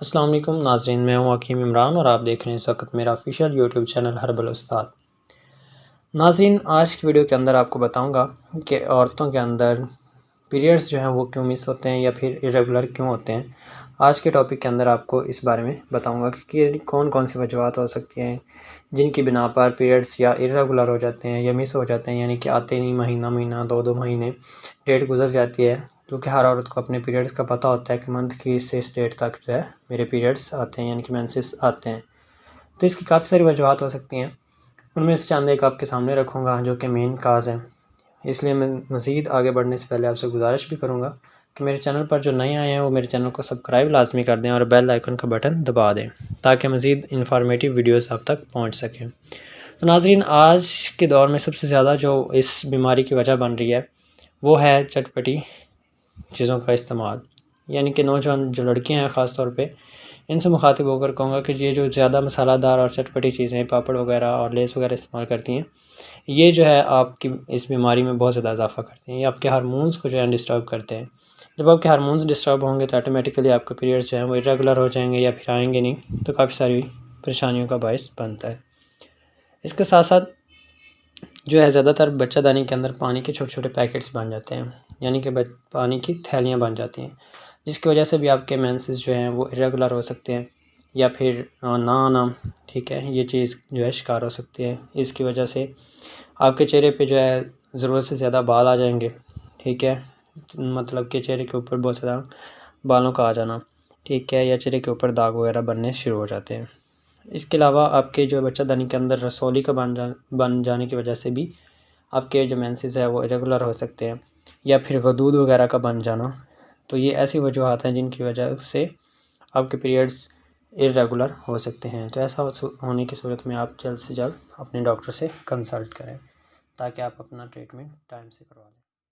السلام علیکم ناظرین، میں ہوں حکیم عمران اور آپ دیکھ رہے ہیں اس وقت میرا آفیشیل یوٹیوب چینل ہربل استاد۔ ناظرین، آج کی ویڈیو کے اندر آپ کو بتاؤں گا کہ عورتوں کے اندر پیریڈز جو ہیں وہ کیوں مس ہوتے ہیں یا پھر irregular کیوں ہوتے ہیں۔ آج کے ٹاپک کے اندر آپ کو اس بارے میں بتاؤں گا کہ کون کون سی وجوہات ہو سکتی ہیں جن کی بنا پر پیریڈز یا irregular ہو جاتے ہیں یا مس ہو جاتے ہیں، یعنی کہ آتے نہیں، مہینہ دو مہینے ڈیٹ گزر جاتی ہے، کیونکہ ہر عورت کو اپنے پیریڈز کا پتہ ہوتا ہے کہ منتھ کی اس ڈیٹ تک جو ہے میرے پیریڈز آتے ہیں، یعنی کہ مینسز آتے ہیں۔ تو اس کی کافی ساری وجوہات ہو سکتی ہیں، ان میں سے چند ایک آپ کے سامنے رکھوں گا جو کہ مین کاز ہیں۔ اس لیے میں مزید آگے بڑھنے سے پہلے آپ سے گزارش بھی کروں گا کہ میرے چینل پر جو نئے آئے ہیں وہ میرے چینل کو سبسکرائب لازمی کر دیں اور بیل آئیکن کا بٹن دبا دیں تاکہ مزید انفارمیٹیو ویڈیوز آپ تک پہنچ سکیں۔ تو ناظرین، آج کے دور میں سب سے زیادہ جو اس بیماری کی وجہ بن رہی ہے وہ ہے چٹپٹی چیزوں کا استعمال، یعنی کہ نوجوان جو لڑکیاں ہیں خاص طور پہ، ان سے مخاطب ہو کر کہوں گا کہ یہ جو زیادہ مسالہ دار اور چٹپٹی چیزیں، پاپڑ وغیرہ اور لیس وغیرہ استعمال کرتی ہیں، یہ جو ہے آپ کی اس بیماری میں بہت زیادہ اضافہ کرتے ہیں، یہ آپ کے ہارمونز کو جو ہے ڈسٹرب کرتے ہیں۔ جب آپ کے ہارمونز ڈسٹرب ہوں گے تو آٹومیٹیکلی آپ کے پیریڈز جو ہیں وہ irregular ہو جائیں گے یا پھر آئیں گے نہیں، تو کافی ساری پریشانیوں کا باعث بنتا ہے۔ اس کے ساتھ ساتھ جو ہے زیادہ تر بچہ دانی کے اندر پانی کے چھوٹے چھوٹے پیکٹس بن جاتے ہیں، یعنی کہ پانی کی تھیلیاں بن جاتی ہیں، جس کی وجہ سے بھی آپ کے مینسز جو ہیں وہ irregular ہو سکتے ہیں یا پھر نہ آنا، ٹھیک ہے، یہ چیز جو ہے شکار ہو سکتی ہے۔ اس کی وجہ سے آپ کے چہرے پہ جو ہے ضرورت سے زیادہ بال آ جائیں گے، ٹھیک ہے، مطلب کہ چہرے کے اوپر بہت زیادہ بالوں کا آ جانا، ٹھیک ہے، یا چہرے کے اوپر داغ وغیرہ بننے شروع ہو جاتے ہیں۔ اس کے علاوہ آپ کے جو بچہ دانی کے اندر رسولی کا بن جانے کی وجہ سے بھی آپ کے جو مینسز ہے وہ irregular ہو سکتے ہیں، یا پھر غدود وغیرہ کا بن جانا۔ تو یہ ایسی وجوہات ہیں جن کی وجہ سے آپ کے پیریڈز irregular ہو سکتے ہیں۔ تو ایسا ہونے کی صورت میں آپ جلد سے جلد اپنے ڈاکٹر سے کنسلٹ کریں تاکہ آپ اپنا ٹریٹمنٹ ٹائم سے کروا لیں۔